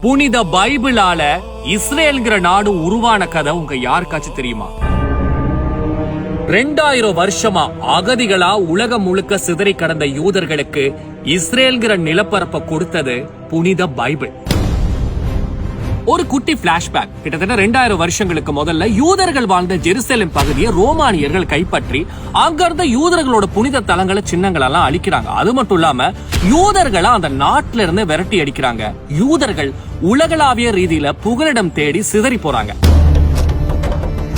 புனித பைபிளால இஸ்ரேல்ங்கிற நாடு உருவான கதை உங்க யாருக்காச்சும் தெரியுமா? 2000 வருஷமா அகதிகளா உலகம் முழுக்க சிதறி கடந்த யூதர்களுக்கு இஸ்ரேல்ங்கிற நிலப்பரப்பை கொடுத்தது புனித பைபிள். ஒரு குட்டி பிளாஷ்பேக். கிட்டத்தட்ட 2000 வருஷங்களுக்கு முதல்ல யூதர்கள் வாழ்ந்த ஜெருசலேம் பகுதியை ரோமானியர்கள் கைப்பற்றி அங்கிருந்த யூதர்களோட புனித தலங்களை சின்னங்கள் எல்லாம் அழிக்கிறாங்க. அது மட்டும் இல்லாம யூதர்களை அந்த நாட்டில இருந்து விரட்டி அடிக்கிறாங்க. யூதர்கள் உலகளாவிய ரீதியில புகலிடம் தேடி சிதறி போறாங்க.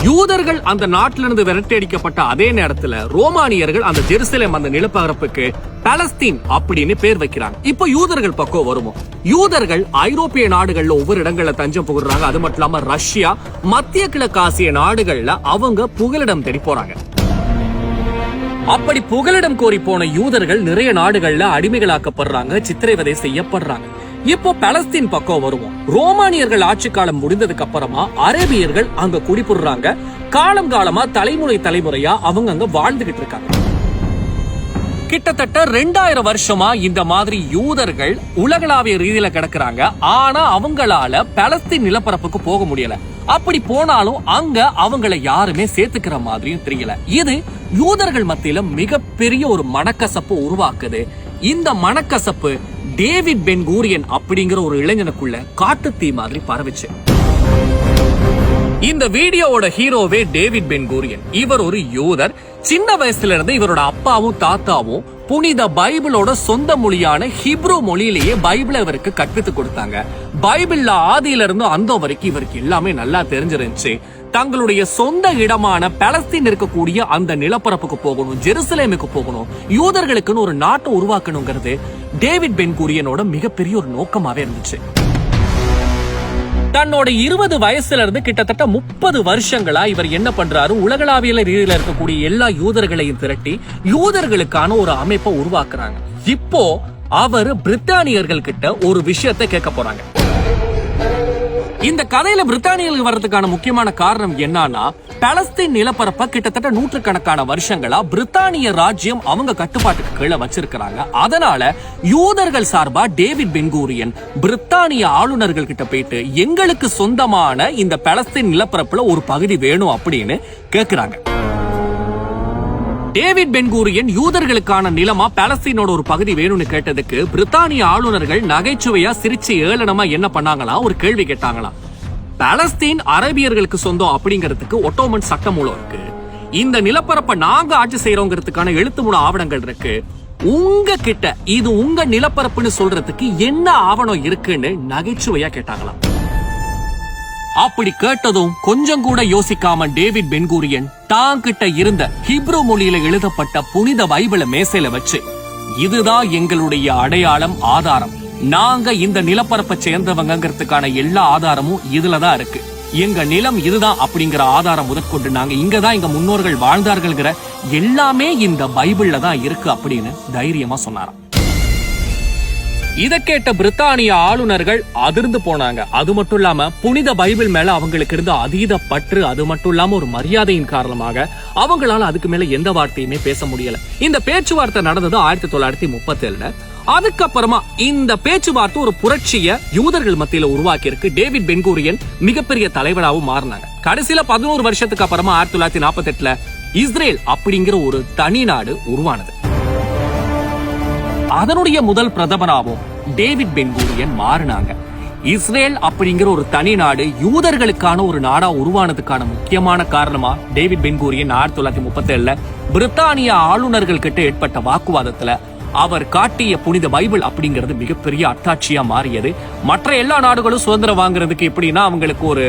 யூதர்கள் அந்த நாட்டிலிருந்து விரட்டி அடிக்கப்பட்ட அதே நேரத்துல ரோமானியர்கள் அந்த ஜெருசலேம் அந்த நிலப்பரப்புக்கு பாலஸ்தீன் அப்படின்னு பேர் வைக்கிறாங்க. இப்போ யூதர்கள் பக்கம் வருவோம். யூதர்கள் ஐரோப்பிய நாடுகள்ல ஒவ்வொரு இடங்கள்ல தஞ்சம் புகுறாங்க. அது மட்டும் இல்லாம ரஷ்யா, மத்திய கிழக்கு ஆசிய நாடுகள்ல அவங்க புகலிடம் தேடி போறாங்க. அப்படி புகலிடம் கோரி போன யூதர்கள் நிறைய நாடுகள்ல அடிமைகளாக்கப்படுறாங்க, சித்திரவதை செய்யப்படுறாங்க. இப்போ பாலஸ்தீன் பக்கம் வருவோம். ரோமானியர்கள் ஆட்சி காலம் முடிந்ததுக்கு அப்புறமா அரேபியர்கள் அங்க குடிபுடுறாங்க. காலம் காலமா தலைமுறையா அவங்க அங்க வாழ்ந்துகிட்டு இருக்காங்க. கிட்டத்தட்ட 2000 வருஷமா இந்த மாதிரி யூதர்கள் உலகளாவிய ரீதியில கிடக்குறாங்க. ஆனா அவங்களால பாலஸ்தீன் நிலப்பரப்புக்கு போக முடியல. அப்படி போனாலும் அங்க அவங்களை யாருமே சேர்த்துக்கிற மாதிரியும் தெரியல. இது யூதர்கள் மத்தியில மிகப்பெரிய ஒரு மனக்கசப்பு உருவாக்குது. இந்த மனக்கசப்பு டேவிட் பென் கூரியன் அப்படிங்கிற ஒரு இளைஞனுக்குள்ள காட்டுத்தீ மாதிரி பரவிச்சு. இந்த வீடியோவோட ஹீரோவே டேவிட் பென் கூரியன். இவர் ஒரு யூதர். சின்ன வயசுல இருந்து இவரோட அப்பாவும் தாத்தாவும் புனித பைபிளோட சொந்த மொழியான ஹிப்ரு மொழியிலேயே பைபிளை இவருக்கு கற்பித்து கொடுத்தாங்க. பைபிள்ல ஆதியில இருந்து அந்த வரைக்கும் இவருக்கு எல்லாமே நல்லா தெரிஞ்சிருந்துச்சு. தங்களுடைய சொந்த இடமான பாலஸ்தீன் இருக்கக்கூடிய அந்த நிலப்பரப்புக்கு போகணும், ஜெருசலேமுக்கு போகணும், யூதர்களுக்குன்னு ஒரு நாட்டை உருவாக்கணுங்கிறது டேவிட் பென் கூரியனோட மிகப்பெரிய ஒரு நோக்கமாவே இருந்துச்சு. தன்னோட 20 வயசுல இருந்து கிட்டத்தட்ட 30 வருஷங்களா இவர் என்ன பண்றாரு, உலகளாவிய ரீதியில இருக்கக்கூடிய எல்லா யூதர்களையும் திரட்டி யூதர்களுக்கான ஒரு அமைப்பை உருவாக்குறாங்க. இப்போ அவர் பிரித்தானியர்கள் கிட்ட ஒரு விஷயத்தை கேட்க போறாங்க. இந்த கதையில பிரித்தானியர்கள் வர்றதுக்கான முக்கியமான காரணம் என்னன்னா, பாலஸ்தீன் நிலப்பரப்ப கிட்டத்தட்ட நூற்றுக்கணக்கான வருஷங்களா பிரித்தானிய ராஜ்யம் அவங்க கட்டுப்பாட்டுக்கு கீழே வச்சிருக்கிறாங்க. அதனால யூதர்கள் சார்பா டேவிட் பென் கூரியன் பிரித்தானிய ஆளுநர்கள் கிட்ட போயிட்டு எங்களுக்கு சொந்தமான இந்த பாலஸ்தீன் நிலப்பரப்புல ஒரு பகுதி வேணும் அப்படின்னு கேக்குறாங்க. டேவிட் பென் கூரியன் யூதர்களுக்கான நிலமா பாலஸ்தீனோட ஒரு பகுதி வேணும்னு கேட்டதுக்கு பிரித்தானிய ஆளுநர்கள் நகைச்சுவையா சிரிச்சு ஏளனமா என்ன பண்ணாங்களா, ஒரு கேள்வி கேட்டாங்களா. பாலஸ்தீன் அரேபியர்களுக்கு சொந்தம் அப்படிங்கிறதுக்கு ஒட்டோமன் சட்டமூலம் இருக்கு. இந்த நிலப்பரப்பை நாங்க ஆட்சி செய்யறோங்கிறதுக்கான எழுத்துமூல ஆவணங்கள் இருக்கு. உங்க கிட்ட இது உங்க நிலப்பரப்புன்னு சொல்றதுக்கு என்ன ஆவணம் இருக்குன்னு நகைச்சுவையா கேட்டாங்களாம். அப்படி கேட்டதும் கொஞ்சம் கூட யோசிக்காம டேவிட் பென் கூரியன் தாங்கிட்ட இருந்த ஹிப்ரு மொழியில எழுதப்பட்ட புனித பைபிளை மேசையில வச்சு, இதுதான் எங்களுடைய அடையாளம், ஆதாரம். நாங்க இந்த நிலப்பரப்பை சேர்ந்தவங்கிறதுக்கான எல்லா ஆதாரமும் இதுலதான் இருக்கு. எங்க நிலம் இதுதான் அப்படிங்கிற ஆதாரம் முதற்கொண்டு நாங்க இங்கதான் எங்க முன்னோர்கள் வாழ்ந்தார்கள்ங்கிற எல்லாமே இந்த பைபிள்ல தான் இருக்கு அப்படின்னு தைரியமா சொன்னாராம். இதை கேட்ட பிரித்தானிய ஆளுநர்கள் அதிர்ந்து போனாங்க. அது மட்டும் இல்லாம புனித பைபிள் மேல அவங்களுக்கு இருந்த அதீத பற்று, அது மட்டும் இல்லாம ஒரு மரியாதையின் காரணமாக அவங்களால அதுக்கு மேல எந்த வார்த்தையுமே பேச முடியல. இந்த பேச்சுவார்த்தை நடந்தது 1937. அதுக்கப்புறமா இந்த பேச்சுவார்த்தை ஒரு புரட்சிய யூதர்கள் மத்தியில உருவாக்கி இருக்கு. டேவிட் பென் கூரியன் மிகப்பெரிய தலைவராகவும் மாறினாங்க. கடைசியில 11 வருஷத்துக்கு அப்புறமா 1948 இஸ்ரேல் அப்படிங்கிற ஒரு தனி நாடு உருவானது. அதனுடைய முதல் பிரதமராகவும் டேவிட் பென் கூரியன் மாறினாங்க. இஸ்ரேல் அப்படிங்கிற ஒரு தனி நாடு யூதர்களுக்கான ஒரு நாடா உருவானதுக்கான முக்கியமான காரணமா டேவிட் பென் கூரியன் 1937 பிரித்தானிய ஆளுநர்கள் கிட்ட ஏற்பட்ட வாக்குவாதத்துல அவர் காட்டிய புனித பைபிள் அப்படிங்கிறது மிகப்பெரிய அத்தாட்சியா மாறியது. மற்ற எல்லா நாடுகளும் சுதந்திரம் வாங்குறதுக்கு எப்படின்னா அவங்களுக்கு ஒரு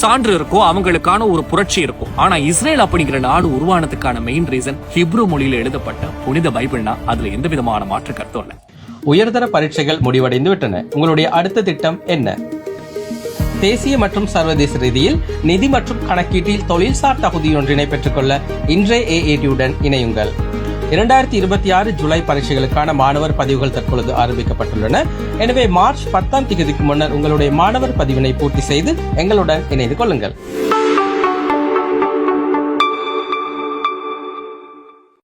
சான்று இருக்கும், அவங்களுக்கான ஒரு புரட்சி இருக்கும். ஆனா இஸ்ரேல் அப்படிங்கிற நாடு உருவானதுக்கான மெயின் ரீசன் ஹிப்ரு மொழியில எழுதப்பட்ட புனித பைபிள்னா அதுல எந்த விதமான மாற்று கருத்தும் இல்ல. உயர்தர பரீட்சைகள் முடிவடைந்து விட்டன. உங்களுடைய அடுத்த திட்டம் என்ன? தேசிய மற்றும் சர்வதேச ரீதியில் நிதி மற்றும் கணக்கீட்டில் தொழில்சார் தகுதியொன்றினை பெற்றுக்கொள்ள இன்றைய AAT-உடன் இணையுங்கள். 2026 ஜூலை பரீட்சைகளுக்கான மாணவர் பதிவுகள் தற்பொழுது ஆரம்பிக்கப்பட்டுள்ளன. எனவே மார்ச் 10ஆம் தேதிக்கு முன்னர் உங்களுடைய மாணவர் பதிவினை பூர்த்தி செய்து எங்களுடன் இணைந்து கொள்ளுங்கள்.